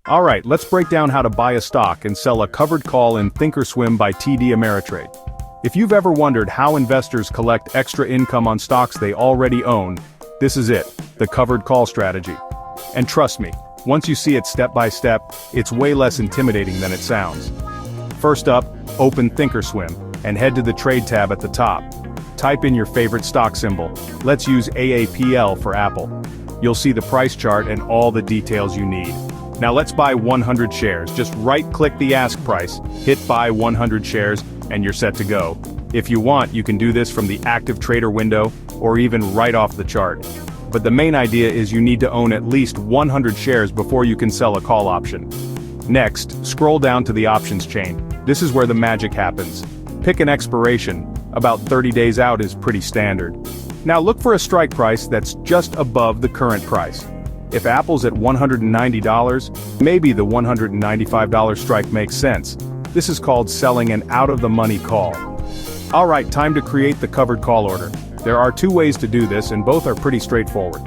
Alright, let's break down how to buy a stock and sell a covered call in Thinkorswim by TD Ameritrade. If you've ever wondered how investors collect extra income on stocks they already own, this is it, the covered call strategy. And trust me, once you see it step by step, it's way less intimidating than it sounds. First up, open Thinkorswim, and head to the Trade tab at the top. Type in your favorite stock symbol. Let's use AAPL for Apple. You'll see the price chart and all the details you need. Now let's buy 100 shares. Just right-click the ask price, hit buy 100 shares, and you're set to go. If you want, you can do this from the active trader window, or even right off the chart. But the main idea is you need to own at least 100 shares before you can sell a call option. Next, scroll down to the options chain. This is where the magic happens. Pick an expiration. About 30 days out is pretty standard. Now look for a strike price that's just above the current price. If Apple's at $190, maybe the $195 strike makes sense. This is called selling an out-of-the-money call. Alright, time to create the covered call order. There are two ways to do this and both are pretty straightforward.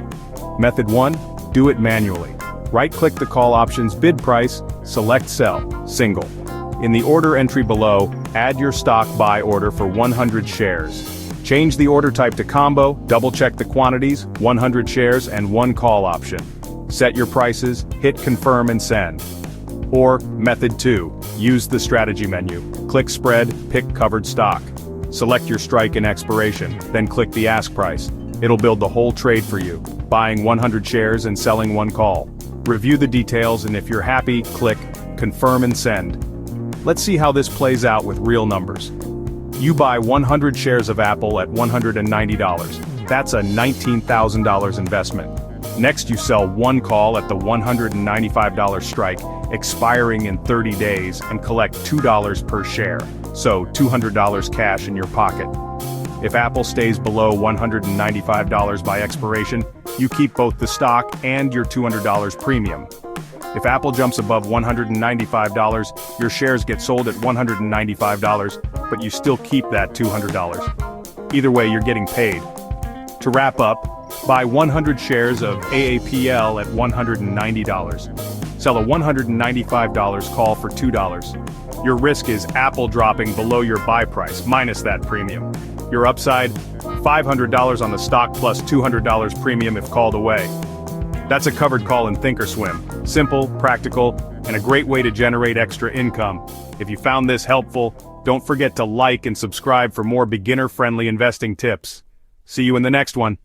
Method 1, do it manually. Right-click the call option's bid price, select sell, single. In the order entry below, add your stock buy order for 100 shares. Change the order type to combo, double-check the quantities, 100 shares and one call option. Set your prices, hit confirm and send. Or, method 2, use the strategy menu. Click spread, pick covered stock. Select your strike and expiration, then click the ask price. It'll build the whole trade for you, buying 100 shares and selling one call. Review the details and if you're happy, click confirm and send. Let's see how this plays out with real numbers. You buy 100 shares of Apple at $190. That's a $19,000 investment. Next you sell one call at the $195 strike, expiring in 30 days and collect $2 per share. So $200 cash in your pocket. If Apple stays below $195 by expiration, you keep both the stock and your $200 premium. If Apple jumps above $195, your shares get sold at $195, but you still keep that $200. Either way, you're getting paid. To wrap up, buy 100 shares of AAPL at $190. Sell a $195 call for $2. Your risk is Apple dropping below your buy price, minus that premium. Your upside, $500 on the stock plus $200 premium if called away. That's a covered call in Thinkorswim. Simple, practical, and a great way to generate extra income. If you found this helpful, don't forget to like and subscribe for more beginner-friendly investing tips. See you in the next one.